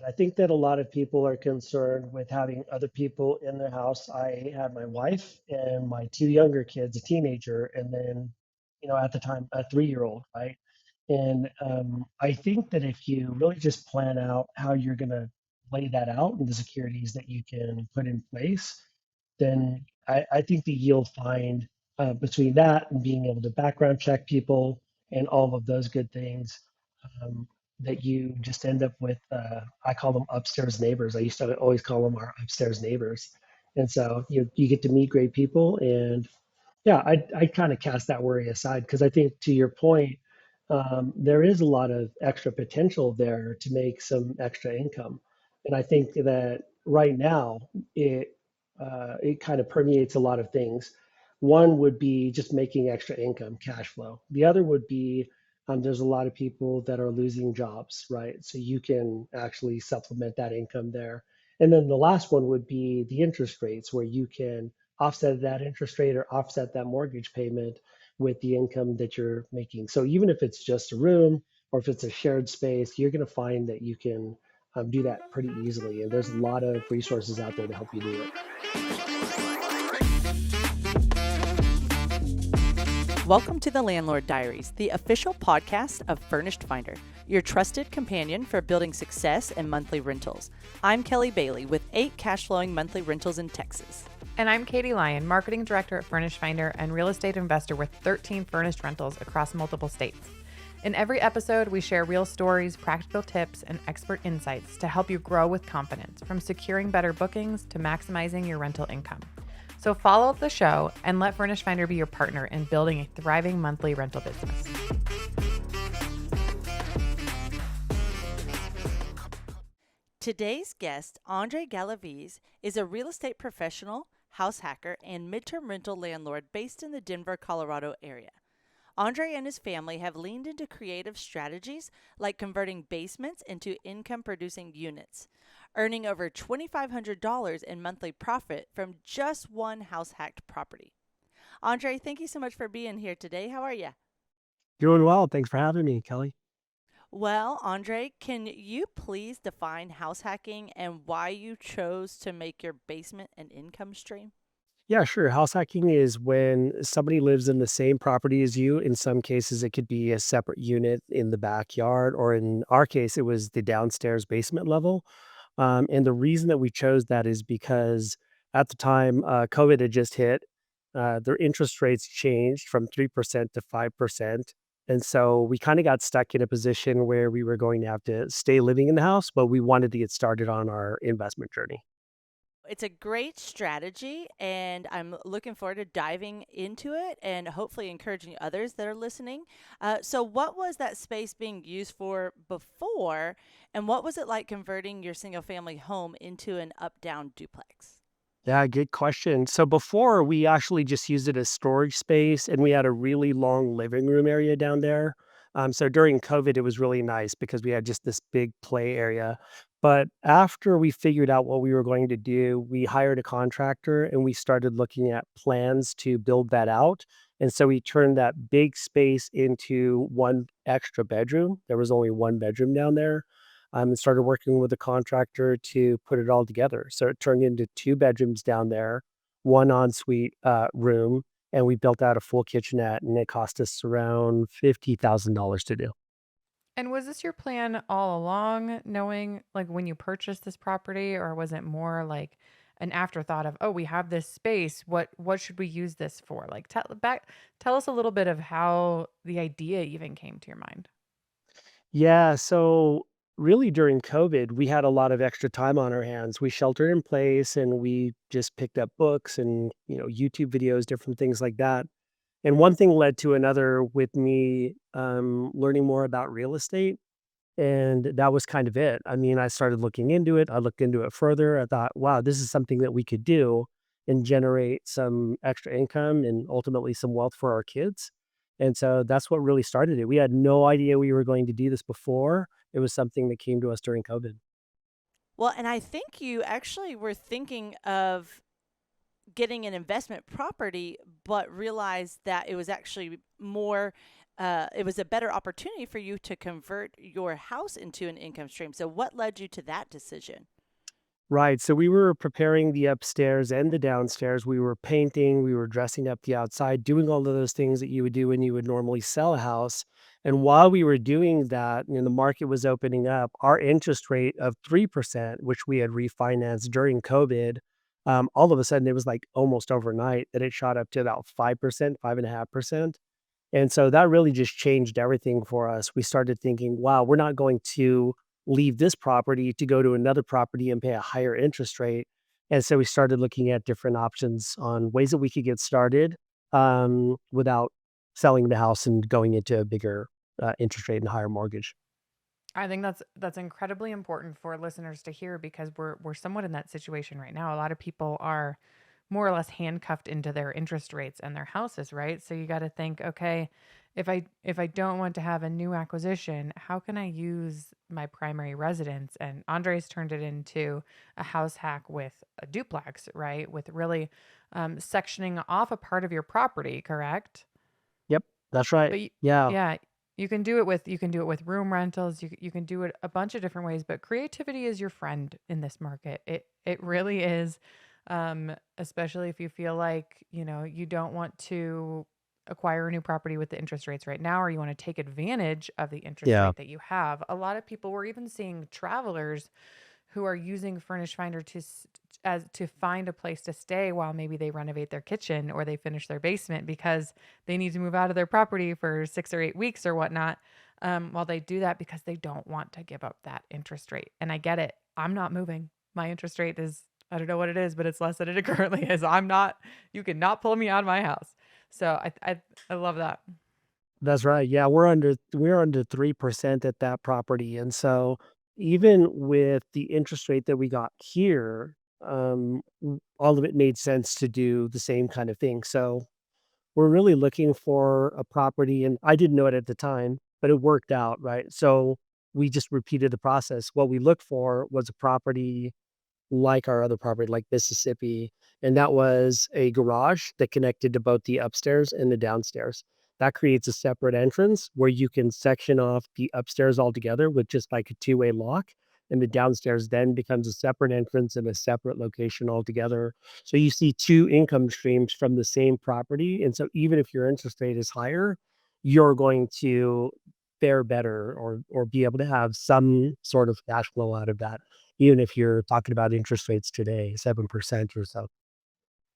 I think that a lot of people are concerned with having other people in their house. I had my wife and my two younger kids, a teenager, and then, at the time, a 3-year-old, right? And I think that if you really just plan out how you're going to lay that out and the securities that you can put in place, then I think that you'll find between that and being able to background check people and all of those good things, um, that you just end up with, I call them upstairs neighbors. I used to always call them our upstairs neighbors. And so you get to meet great people. And yeah, I kind of cast that worry aside because I think to your point, there is a lot of extra potential there to make some extra income. And I think that right now it kind of permeates a lot of things. One would be just making extra income, cash flow. The other would be there's a lot of people that are losing jobs, right? So you can actually supplement that income there. And then the last one would be the interest rates, where you can offset that interest rate or offset that mortgage payment with the income that you're making. So even if it's just a room or if it's a shared space, you're going to find that you can do that pretty easily. And there's a lot of resources out there to help you do it. Welcome to the Landlord Diaries, the official podcast of Furnished Finder, your trusted companion for building success in monthly rentals. I'm Kelly Bailey with 8 cash flowing monthly rentals in Texas. And I'm Katie Lyon, Marketing Director at Furnished Finder and real estate investor with 13 furnished rentals across multiple states. In every episode, we share real stories, practical tips, and expert insights to help you grow with confidence, from securing better bookings to maximizing your rental income. So follow the show and let Furnished Finder be your partner in building a thriving monthly rental business. Today's guest, Andre Galaviz, is a real estate professional, house hacker, and midterm rental landlord based in the Denver, Colorado area. Andre and his family have leaned into creative strategies like converting basements into income-producing units, earning over $2,500 in monthly profit from just one house-hacked property. Andre, thank you so much for being here today. How are you? Doing well. Thanks for having me, Kelly. Well, Andre, can you please define house hacking and why you chose to make your basement an income stream? Yeah, sure. House hacking is when somebody lives in the same property as you. In some cases, it could be a separate unit in the backyard, or in our case, it was the downstairs basement level. And the reason that we chose that is because at the time, COVID had just hit. Their interest rates changed from 3% to 5%. And so we kind of got stuck in a position where we were going to have to stay living in the house, but we wanted to get started on our investment journey. It's a great strategy, and I'm looking forward to diving into it and hopefully encouraging others that are listening. So, what was that space being used for before, and what was it like converting your single family home into an up down duplex? Yeah, good question. So before we actually just used it as storage space and we had a really long living room area down there. So during COVID, it was really nice because we had just this big play area. But after we figured out what we were going to do, we hired a contractor and we started looking at plans to build that out. And so we turned that big space into one extra bedroom. There was only one bedroom down there, and started working with a contractor to put it all together. So it turned into 2 bedrooms down there, 1 ensuite, room, and we built out a full kitchenette, and it cost us around $50,000 to do. And was this your plan all along, knowing like when you purchased this property, or was it more like an afterthought of, oh, we have this space. What should we use this for? Like tell us a little bit of how the idea even came to your mind. Yeah, so really during COVID, we had a lot of extra time on our hands. We sheltered in place and we just picked up books and, YouTube videos, different things like that. And one thing led to another with me learning more about real estate. And that was kind of it. I mean, I started looking into it. I looked into it further. I thought, wow, this is something that we could do and generate some extra income and ultimately some wealth for our kids. And so that's what really started it. We had no idea we were going to do this before. It was something that came to us during COVID. Well, and I think you actually were thinking of getting an investment property, but realized that it was actually more it was a better opportunity for you to convert your house into an income stream. So, what led you to that decision? Right. So we were preparing the upstairs and the downstairs. We were painting, we were dressing up the outside, doing all of those things that you would do when you would normally sell a house. And while we were doing that, the market was opening up. Our interest rate of 3%, which we had refinanced during COVID, all of a sudden it was like almost overnight that it shot up to about 5%, 5.5%. And so that really just changed everything for us. We started thinking, wow, we're not going to leave this property to go to another property and pay a higher interest rate. And so we started looking at different options on ways that we could get started without selling the house and going into a bigger interest rate and higher mortgage. I think that's incredibly important for listeners to hear because we're somewhat in that situation right now. A lot of people are more or less handcuffed into their interest rates and their houses, right? So you got to think, okay, if I don't want to have a new acquisition, how can I use my primary residence? And Andres turned it into a house hack with a duplex, right? With really sectioning off a part of your property, correct? Yep, that's right. But Yeah. yeah, you can do it with room rentals. You can do it a bunch of different ways. But creativity is your friend in this market. It really is, especially if you feel like you don't want to acquire a new property with the interest rates right now, or you want to take advantage of the interest Yeah. rate that you have. A lot of people were even seeing travelers who are using Furnished Finder to find a place to stay while maybe they renovate their kitchen or they finish their basement because they need to move out of their property for 6 or 8 weeks or whatnot. While they do that because they don't want to give up that interest rate. And I get it. I'm not moving. My interest rate is, I don't know what it is, but it's less than it currently is. You cannot pull me out of my house. So I love that. That's right. Yeah, we're under 3% at that property. And so even with the interest rate that we got here, all of it made sense to do the same kind of thing. So we're really looking for a property, and I didn't know it at the time, but it worked out, right? So we just repeated the process. What we looked for was a property like our other property, like Mississippi, and that was a garage that connected to both the upstairs and the downstairs. That creates a separate entrance where you can section off the upstairs altogether with just like a two-way lock, and the downstairs then becomes a separate entrance and a separate location altogether. So you see two income streams from the same property, and so even if your interest rate is higher, you're going to fare better or be able to have some sort of cash flow out of that even if you're talking about interest rates today, 7% or so.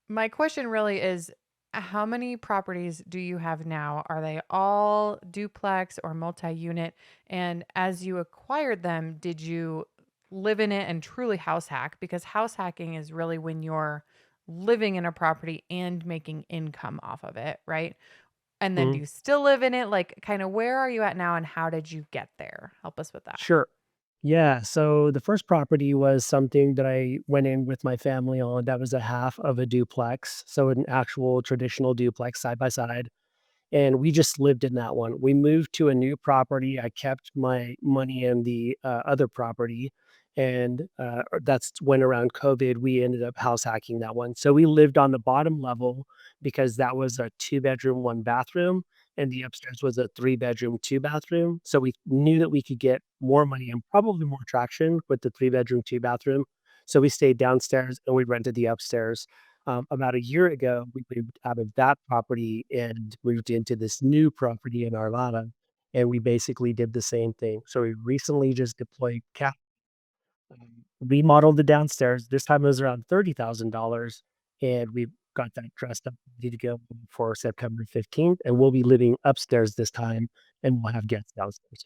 My question really is, how many properties do you have now? Are they all duplex or multi-unit? And as you acquired them, did you live in it and truly house hack? Because house hacking is really when you're living in a property and making income off of it, right? And then do Mhm. you still live in it? Like, kind of where are you at now and how did you get there? Help us with that. Sure. Yeah, so the first property was something that I went in with my family on. That was a half of a duplex, so an actual traditional duplex side by side. And we just lived in that one. We moved to a new property. I kept my money in the other property, and that's when around COVID we ended up house hacking that one. So we lived on the bottom level because that was a two-bedroom, one bathroom, and the upstairs was a three-bedroom, two bathroom. So we knew that we could get more money and probably more traction with the three-bedroom, two bathroom. So we stayed downstairs and we rented the upstairs. About a year ago, we moved out of that property and moved into this new property in Arvada, and we basically did the same thing. So we recently just deployed cap, remodeled the downstairs. This time it was around $30,000, and we got that dressed up, ready to go for September 15th, and we'll be living upstairs this time, and we'll have guests downstairs.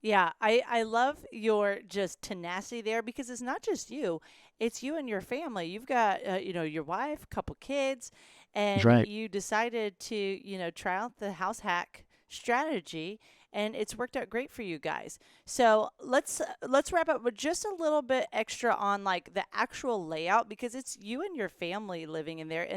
Yeah, I love your just tenacity there because it's not just you, it's you and your family. You've got, your wife, couple kids, That's and right. you decided to, try out the house hack strategy, and it's worked out great for you guys. So let's wrap up with just a little bit extra on like the actual layout because it's you and your family living in there,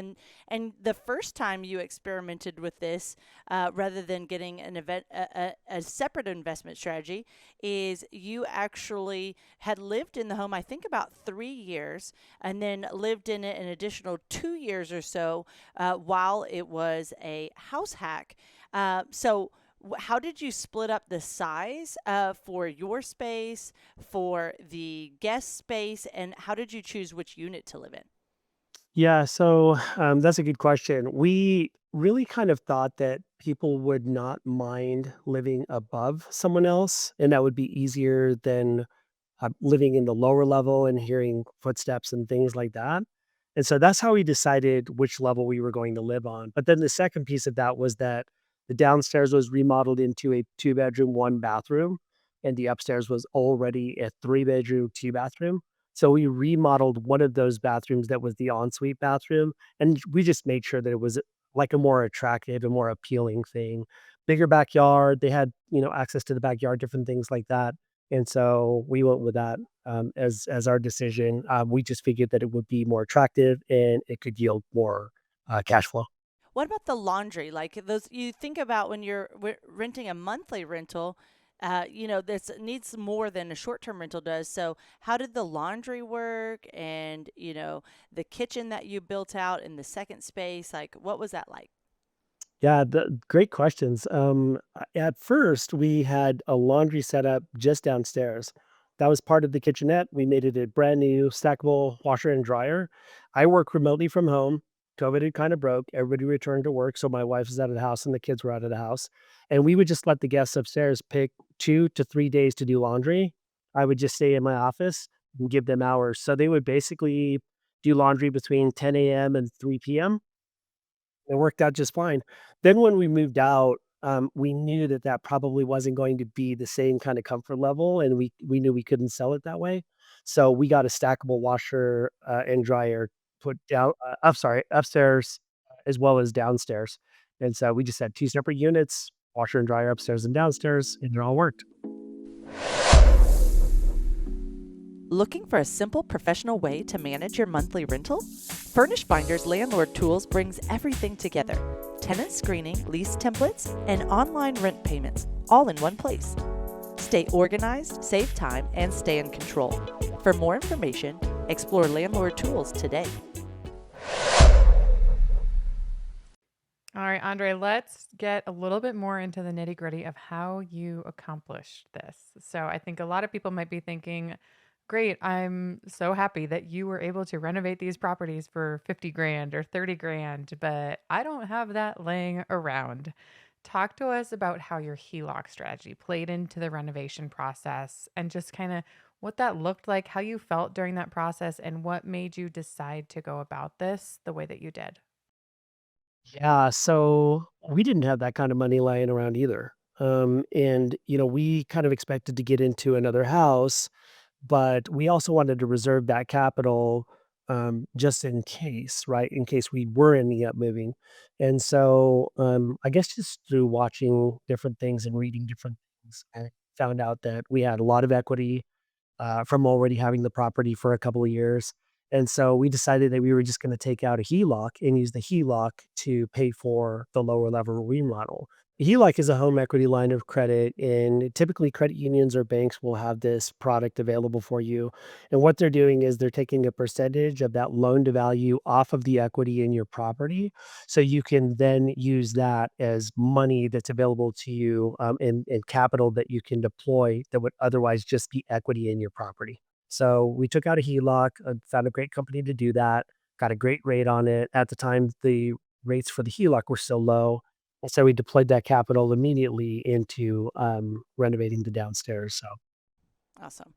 and the first time you experimented with this rather than getting a separate investment strategy, is you actually had lived in the home, I think, about 3 years, and then lived in it an additional 2 years or so while it was a house hack. So, how did you split up the size for your space, for the guest space, and how did you choose which unit to live in? Yeah, that's a good question. We really kind of thought that people would not mind living above someone else, and that would be easier than living in the lower level and hearing footsteps and things like that. And so that's how we decided which level we were going to live on. But then the second piece of that was that the downstairs was remodeled into a two bedroom, one bathroom, and the upstairs was already a three bedroom, two bathroom. So we remodeled one of those bathrooms that was the ensuite bathroom, and we just made sure that it was like a more attractive and more appealing thing. Bigger backyard, they had, access to the backyard, different things like that. And so we went with that, as our decision. We just figured that it would be more attractive and it could yield more, cash flow. What about the laundry? Like those, you think about when you're renting a monthly rental, this needs more than a short term rental does. So, how did the laundry work and, the kitchen that you built out in the second space? Like, what was that like? Yeah, great questions. At first, we had a laundry set up just downstairs. That was part of the kitchenette. We made it a brand new stackable washer and dryer. I work remotely from home. COVID had kind of broke. Everybody returned to work. So my wife was out of the house and the kids were out of the house. And we would just let the guests upstairs pick 2 to 3 days to do laundry. I would just stay in my office and give them hours. So they would basically do laundry between 10 a.m. and 3 p.m. It worked out just fine. Then when we moved out, we knew that that probably wasn't going to be the same kind of comfort level, and we knew we couldn't sell it that way. So we got a stackable washer, and dryer put down I'm sorry, upstairs as well as downstairs. And so we just had 2 separate units, washer and dryer upstairs and downstairs, and it all worked. Looking for a simple professional way to manage your monthly rental? Furnished Finder's Landlord Tools brings everything together: tenant screening, lease templates, and online rent payments, all in one place. Stay organized, save time, and stay in control. For more information, explore Landlord Tools today. All right, Andre, let's get a little bit more into the nitty gritty of how you accomplished this. So I think a lot of people might be thinking, great, I'm so happy that you were able to renovate these properties for 50 grand or 30 grand, but I don't have that laying around. Talk to us about how your HELOC strategy played into the renovation process and just kind of what that looked like, how you felt during that process, and what made you decide to go about this the way that you did. Yeah, so we didn't have that kind of money lying around either. And, we kind of expected to get into another house, but we also wanted to reserve that capital, just in case, right? In case we were ending up moving. And so, I guess just through watching different things and reading different things, I found out that we had a lot of equity, from already having the property for a couple of years. And so we decided that we were just going to take out a HELOC and use the HELOC to pay for the lower level remodel. The HELOC is a home equity line of credit, and typically credit unions or banks will have this product available for you. And what they're doing is they're taking a percentage of that loan to value off of the equity in your property. So you can then use that as money that's available to you, and capital that you can deploy that would otherwise just be equity in your property. So we took out a HELOC, found a great company to do that, got a great rate on it. At the time, the rates for the HELOC were so low. And so we deployed that capital immediately into, renovating the downstairs. So Awesome.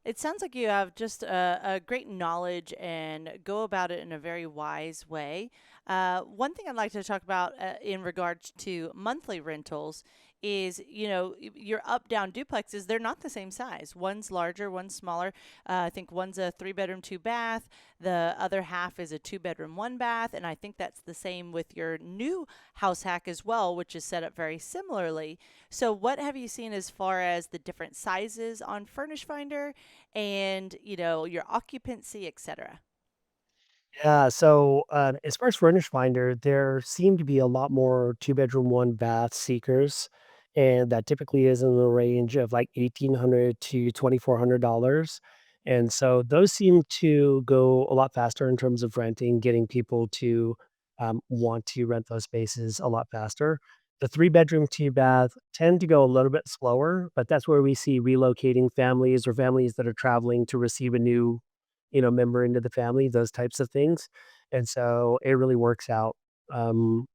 It sounds like you have just a great knowledge and go about it in a very wise way. One thing I'd like to talk about in regards to monthly rentals is, your up down duplexes, they're not the same size. One's larger, one's smaller. I think one's a 3 bedroom, two bath. The other half is a 2 bedroom, one bath. And I think that's the same with your new house hack as well, which is set up very similarly. So, what have you seen as far as the different sizes on Furnish Finder and, your occupancy, etc.? yeah, so, as far as Furnished Finder, there seem to be a lot more two-bedroom, one-bath seekers, and that typically is in the range of, like, 1,800 to $2,400, and so those seem to go a lot faster in terms of renting, getting people to, want to rent those spaces a lot faster. The 3-bedroom, 2-bath tend to go a little bit slower, but that's where we see relocating families or families that are traveling to receive a new, member into the family, those types of things. And so it really works out. Um,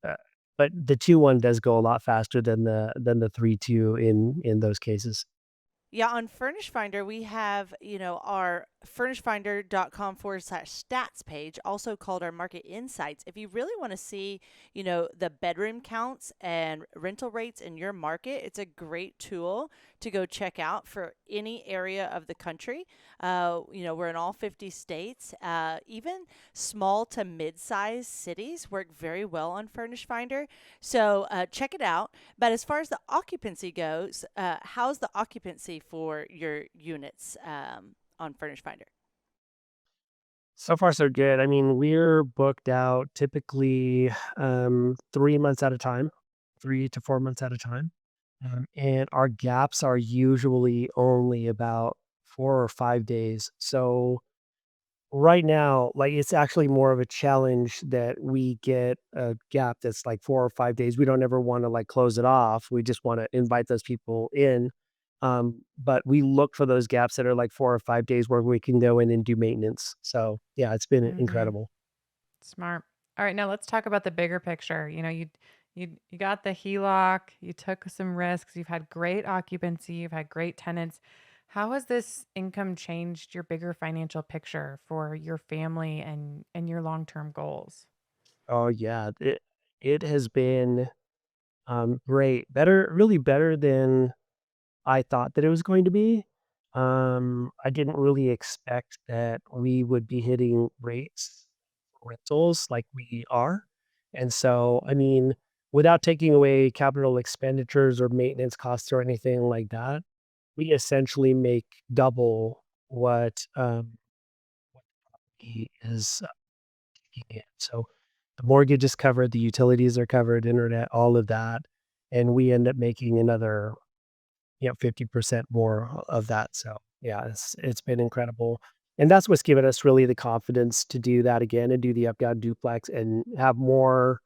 uh, but the 2-1 does go a lot faster than the 3-2 in those cases. Yeah, on Furnish Finder, we have, our furnishfinder.com/stats page, also called our market insights. If you really want to see, the bedroom counts and rental rates in your market, it's a great tool to go check out for any area of the country. We're in all 50 states. Even small to mid-sized cities work very well on Furnish Finder. So check it out. But as far as the occupancy goes, how's the occupancy for your units on Furnish Finder? So far, so good. I mean, we're booked out typically 3 months at a time, 3 to 4 months at a time. And our gaps are usually only about 4 or 5 days. So right now, like it's actually more of a challenge that we get a gap that's like 4 or 5 days. We don't ever want to like close it off. We just want to invite those people in. But we look for those gaps that are like 4 or 5 days where we can go in and do maintenance. So yeah, it's been Mm-hmm. incredible. Smart. All right, now let's talk about the bigger picture. You got the HELOC, you took some risks, you've had great occupancy, you've had great tenants. How has this income changed your bigger financial picture for your family and your long-term goals? Oh yeah, it has been great, better, really better than I thought that it was going to be. I didn't really expect that we would be hitting rates for rentals like we are. And so, I mean, without taking away capital expenditures or maintenance costs or anything like that, we essentially make double what he is taking in. So the mortgage is covered, the utilities are covered, internet, all of that. And we end up making another 50% more of that. So yeah, it's been incredible. And that's what's given us really the confidence to do that again and do the up down duplex and have more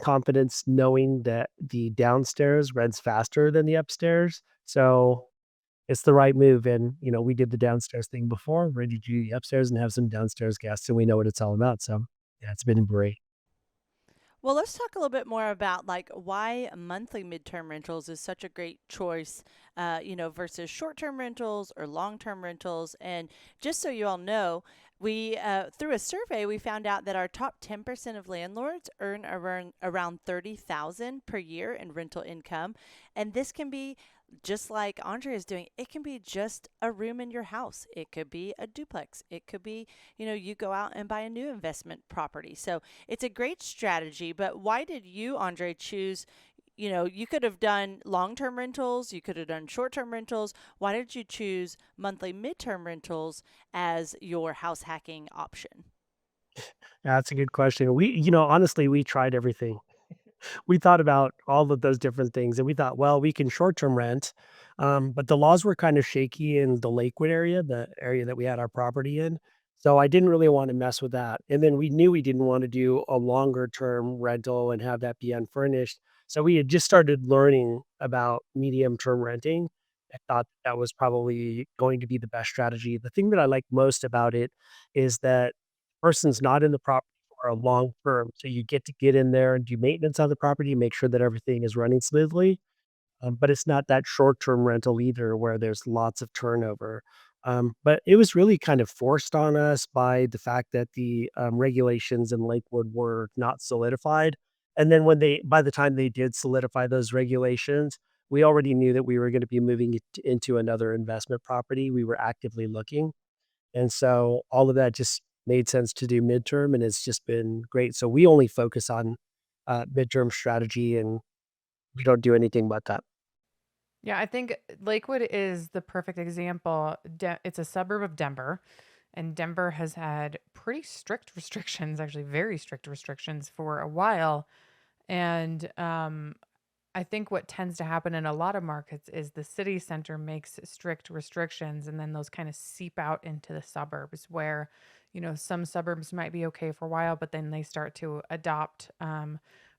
confidence knowing that the downstairs rents faster than the upstairs. So it's the right move. And we did the downstairs thing before, ready to do the upstairs and have some downstairs guests, and we know what it's all about. So yeah, it's been great. Well, let's talk a little bit more about like why monthly midterm rentals is such a great choice, versus short-term rentals or long-term rentals. And just so you all know, we through a survey we found out that our top 10% of landlords earn around 30,000 per year in rental income, and this can be just like Andre is doing. It can be just a room in your house. It could be a duplex. It could be, you go out and buy a new investment property. So it's a great strategy, but why did you, Andre, choose? You could have done long term rentals, you could have done short term rentals. Why did you choose monthly midterm rentals as your house hacking option? Yeah, that's a good question. Honestly, we tried everything. We thought about all of those different things and we thought, well, we can short term rent. But the laws were kind of shaky in the Lakewood area, the area that we had our property in. So I didn't really want to mess with that. And then we knew we didn't want to do a longer term rental and have that be unfurnished. So we had just started learning about medium term renting. I thought that was probably going to be the best strategy. The thing that I like most about it is that person's not in the property for a long term. So you get to get in there and do maintenance on the property, make sure that everything is running smoothly. But it's not that short term rental either where there's lots of turnover. But it was really kind of forced on us by the fact that the regulations in Lakewood were not solidified. And then by the time they did solidify those regulations, we already knew that we were going to be moving it into another investment property. We were actively looking. And so all of that just made sense to do midterm, and it's just been great. So we only focus on midterm strategy, and we don't do anything but that. Yeah, I think Lakewood is the perfect example. It's a suburb of Denver, and Denver has had pretty strict restrictions, actually very strict restrictions for a while. And I think what tends to happen in a lot of markets is the city center makes strict restrictions, and then those kind of seep out into the suburbs where, some suburbs might be okay for a while, but then they start to adopt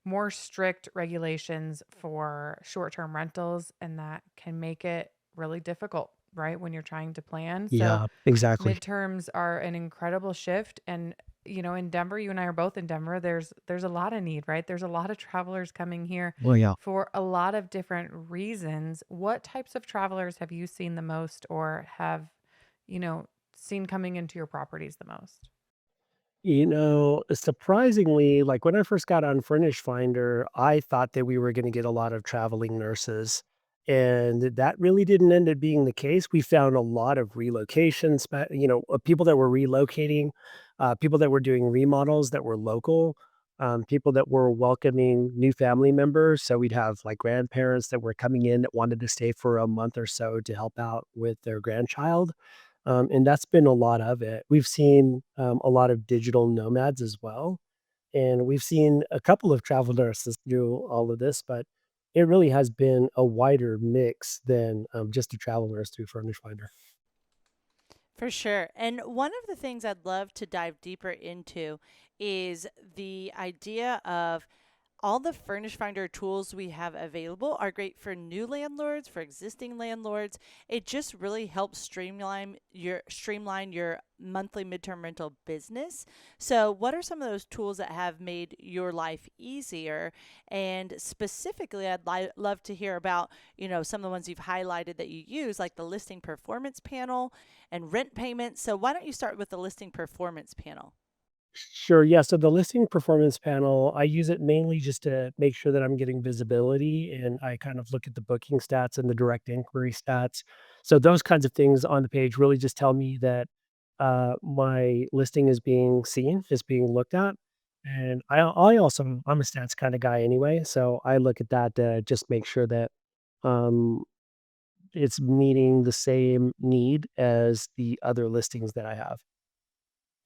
more strict regulations for short-term rentals, and that can make it really difficult, right, when you're trying to plan. So Yeah, exactly. midterms are an incredible shift. And in Denver, you and I are both in Denver, there's a lot of need, right? There's a lot of travelers coming here Well, yeah. for a lot of different reasons. What types of travelers have you seen the most, or have you know seen coming into your properties the most? Surprisingly, like when I first got on Furnished Finder, I thought that we were going to get a lot of traveling nurses. And that really didn't end up being the case. We found a lot of relocations, people that were relocating, people that were doing remodels that were local, people that were welcoming new family members. So we'd have like grandparents that were coming in that wanted to stay for a month or so to help out with their grandchild. And that's been a lot of it. We've seen a lot of digital nomads as well. And we've seen a couple of travel nurses do all of this, but it really has been a wider mix than just a travel nurse through Furnish Finder. For sure. And one of the things I'd love to dive deeper into is the idea of all the Furnish Finder tools we have available are great for new landlords, for existing landlords. It just really helps streamline your monthly midterm rental business. So, what are some of those tools that have made your life easier? And specifically, love to hear about, some of the ones you've highlighted that you use, like the listing performance panel and rent payments. So, why don't you start with the listing performance panel? Sure. Yeah. So the listing performance panel, I use it mainly just to make sure that I'm getting visibility and I kind of look at the booking stats and the direct inquiry stats. So those kinds of things on the page really just tell me that my listing is being seen, is being looked at. And I'm a stats kind of guy anyway. So I look at that to just make sure that um, it's meeting the same need as the other listings that I have.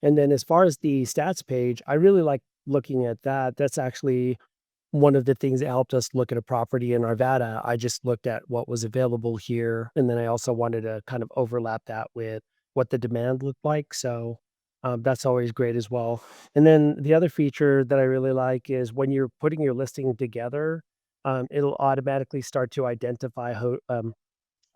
And then as far as the stats page, I really like looking at that. That's actually one of the things that helped us look at a property in Arvada. I just looked at what was available here, and then I also wanted to kind of overlap that with what the demand looked like. So that's always great as well. And then the other feature that I really like is when you're putting your listing together, it'll automatically start to identify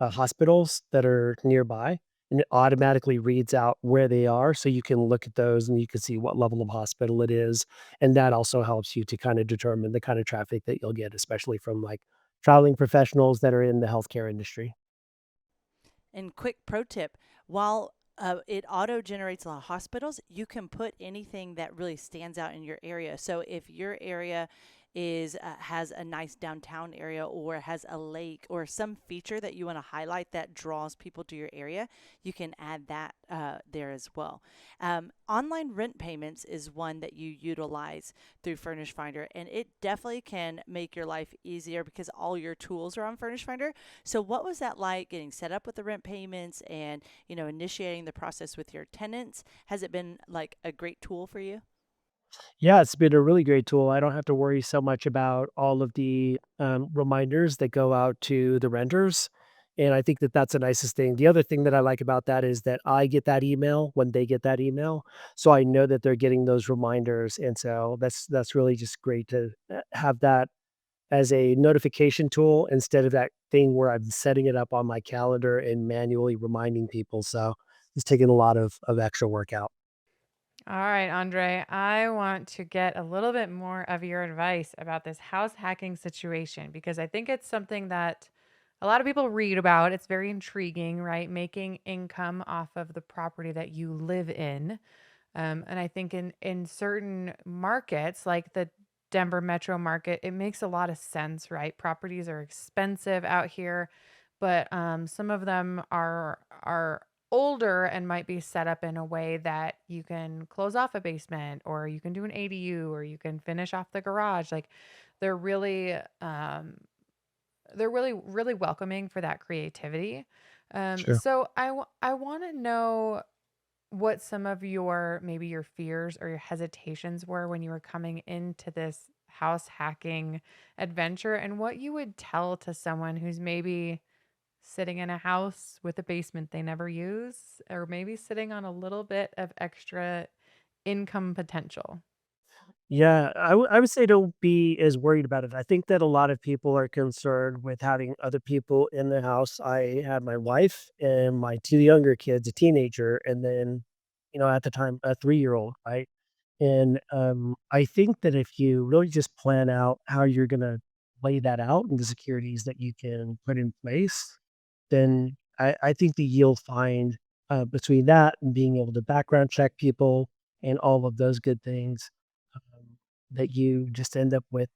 hospitals that are nearby, and it automatically reads out where they are, so you can look at those and you can see what level of hospital it is, and that also helps you to kinda determine the kind of traffic that you'll get, especially from, like, traveling professionals that are in the healthcare industry. And quick pro tip, while it auto generates a lot of hospitals, you can put anything that really stands out in your area. So if your area has a nice downtown area or has a lake or some feature that you want to highlight that draws people to your area, you can add that there as well. Online rent payments is one that you utilize through Furnish Finder, and it definitely can make your life easier because all your tools are on Furnish Finder. So, what was that like getting set up with the rent payments and initiating the process with your tenants? Has it been like a great tool for you? Yeah, it's been a really great tool. I don't have to worry so much about all of the reminders that go out to the renters. And I think that that's the nicest thing. The other thing that I like about that is that I get that email when they get that email. So I know that they're getting those reminders. And so that's really just great to have that as a notification tool instead of that thing where I'm setting it up on my calendar and manually reminding people. So it's taking a lot of extra work out. All right, Andre, I want to get a little bit more of your advice about this house hacking situation because I think it's something that a lot of people read about. It's very intriguing, right? Making income off of the property that you live in. And I think in certain markets, like the Denver metro market, it makes a lot of sense, right? Properties are expensive out here, but some of them are older and might be set up in a way that you can close off a basement, or you can do an ADU, or you can finish off the garage. Like they're really really welcoming for that creativity. Sure. So I want to know what some of your maybe your fears or your hesitations were when you were coming into this house hacking adventure, and what you would tell to someone who's maybe sitting in a house with a basement they never use, or maybe sitting on a little bit of extra income potential. Yeah, I would say don't be as worried about it. I think that a lot of people are concerned with having other people in the house. I had my wife and my 2 younger kids, a teenager, and then, at the time, a 3-year-old, right? And, I think that if you really just plan out how you're gonna lay that out and the securities that you can put in place, then I think that you'll find, between that and being able to background check people and all of those good things, that you just end up with,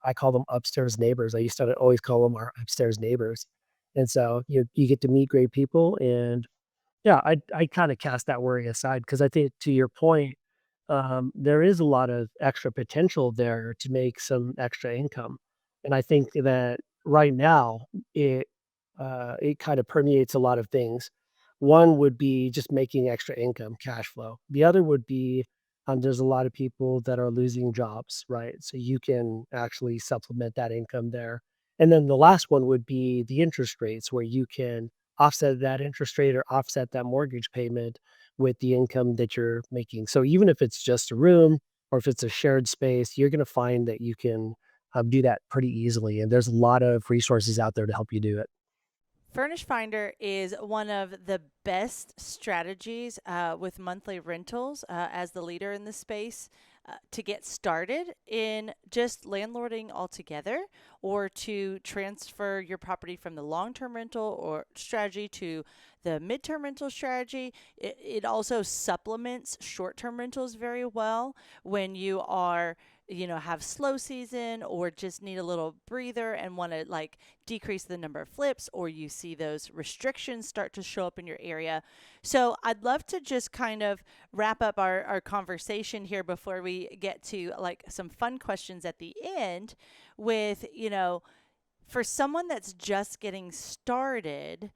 I call them upstairs neighbors. I used to always call them our upstairs neighbors. And so you get to meet great people and yeah, I kinda cast that worry aside because I think to your point, there is a lot of extra potential there to make some extra income, and I think that right now, it, it kind of permeates a lot of things. One would be just making extra income, cash flow. The other would be, there's a lot of people that are losing jobs, right? So you can actually supplement that income there. And then the last one would be the interest rates, where you can offset that interest rate or offset that mortgage payment with the income that you're making. So even if it's just a room or if it's a shared space, you're going to find that you can do that pretty easily. And there's a lot of resources out there to help you do it. Furnished Finder is one of the best strategies with monthly rentals as the leader in the space to get started in just landlording altogether or to transfer your property from the long term rental or strategy to the midterm rental strategy. It also supplements short term rentals very well when you are have slow season or just need a little breather and want to like decrease the number of flips, or you see those restrictions start to show up in your area. So I'd love to just kind of wrap up our conversation here before we get to like some fun questions at the end with, for someone that's just getting started,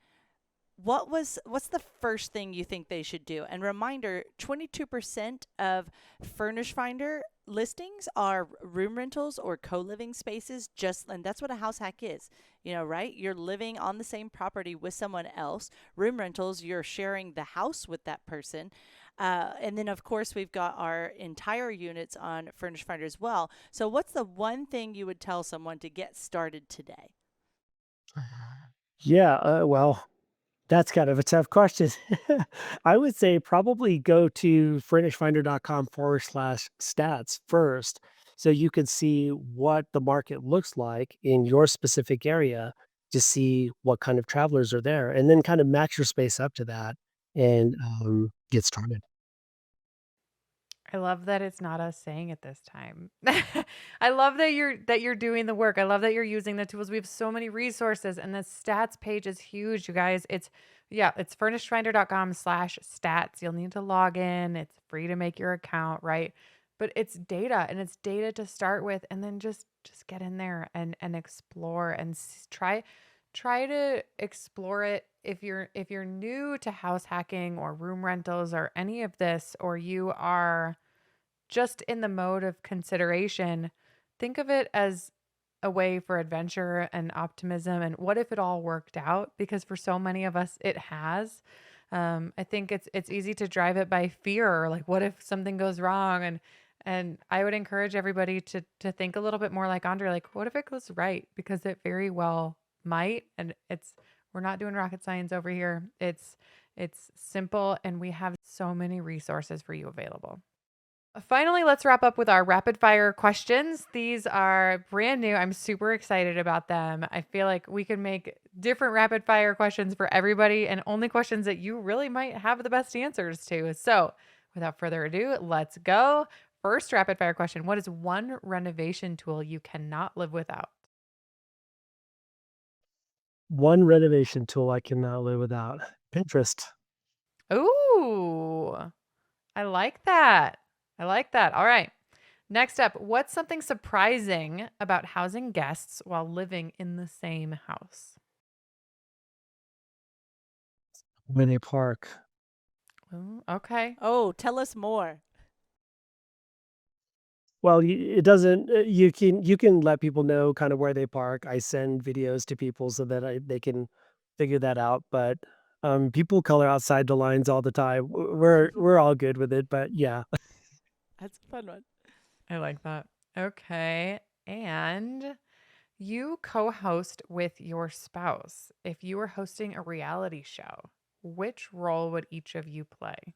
what's the first thing you think they should do? And reminder, 22% of Furnish Finder listings are room rentals or co-living spaces, just and that's what a house hack is. Right? You're living on the same property with someone else. Room rentals, you're sharing the house with that person. And then, of course, we've got our entire units on Furnish Finder as well. So, what's the one thing you would tell someone to get started today? Yeah, well, that's kind of a tough question. I would say probably go to furnishedfinder.com/stats first so you can see what the market looks like in your specific area to see what kind of travelers are there and then kind of match your space up to that and get started. I love that it's not us saying it this time. I love that you're doing the work. I love that you're using the tools. We have so many resources and the stats page is huge, you guys. It's furnishedfinder.com/stats. You'll need to log in. It's free to make your account, right? But it's data and it's data to start with and then just get in there and explore and try to explore it if you're new to house hacking or room rentals or any of this, or you are just in the mode of consideration. Think of it as a way for adventure and optimism, and what if it all worked out, because for so many of us it has. I think it's easy to drive it by fear, like what if something goes wrong, and I would encourage everybody to think a little bit more like Andre, like what if it goes right, because it very well might. And we're not doing rocket science over here. It's simple and we have so many resources for you available. Finally, let's wrap up with our rapid fire questions. These are brand new. I'm super excited about them. I feel like we could make different rapid fire questions for everybody and only questions that you really might have the best answers to. So, without further ado, let's go. First rapid fire question: what is one renovation tool you cannot live without? One renovation tool I cannot live without Pinterest. Ooh, I like that. I like that. All right. Next up, what's something surprising about housing guests while living in the same house? Winnie Park. Ooh, okay. Oh, tell us more. Well, it doesn't. You can let people know kind of where they park. I send videos to people so that they can figure that out. But people color outside the lines all the time. We're all good with it. But yeah, That's a fun one. I like that. Okay. And you co-host with your spouse. If you were hosting a reality show, which role would each of you play?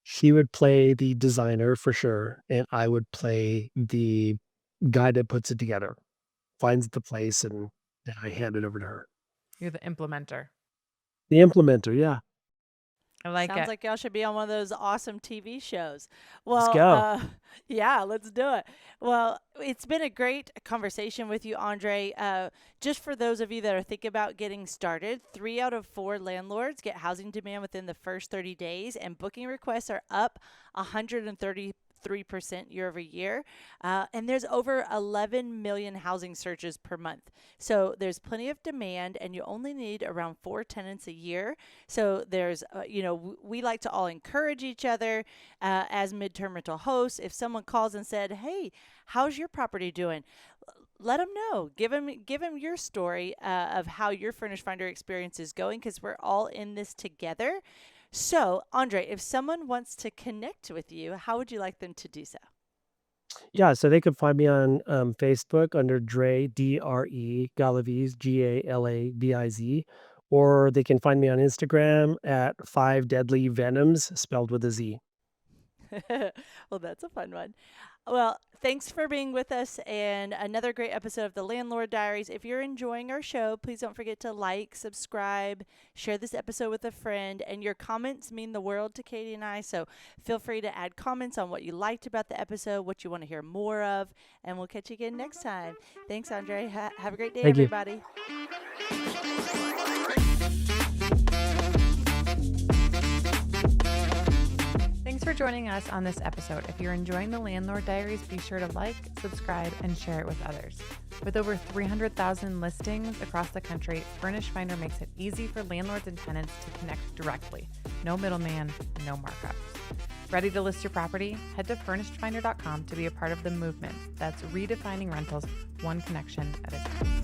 She would play the designer for sure, and I would play the guy that puts it together, finds the place, and then I hand it over to her. You're the implementer. The implementer, yeah. I like Sounds it. like y'all should be on one of those awesome TV shows. Let's Well, go. yeah, let's do it. Well, it's been a great conversation with you, Andre. Just for those of you that are thinking about getting started, 3 out of 4 landlords get housing demand within the first 30 days, and booking requests are up 133% year over year. And there's over 11 million housing searches per month. So there's plenty of demand, and you only need around 4 tenants a year. So there's, we like to all encourage each other as midterm rental hosts. If someone calls and said, "Hey, how's your property doing?" Let them know. Give them your story of how your Furnished Finder experience is going, because we're all in this together. So, Andre, if someone wants to connect with you, how would you like them to do so? Yeah, so they could find me on Facebook under Dre, Dre Galaviz, Galaviz, or they can find me on Instagram at 5 Deadly Venoms, spelled with a Z. Well, that's a fun one. Well, thanks for being with us and another great episode of the Landlord Diaries. If you're enjoying our show, please don't forget to like, subscribe, share this episode with a friend, and your comments mean the world to Katie and I. So feel free to add comments on what you liked about the episode, what you want to hear more of, and we'll catch you again next time. Thanks, Andre. Have a great day, Thank you. everybody. Thanks for joining us on this episode. If you're enjoying the Landlord Diaries, be sure to like, subscribe, and share it with others. With over 300,000 listings across the country, Furnished Finder makes it easy for landlords and tenants to connect directly. No middleman, no markups. Ready to list your property? Head to furnishedfinder.com to be a part of the movement that's redefining rentals one connection at a time.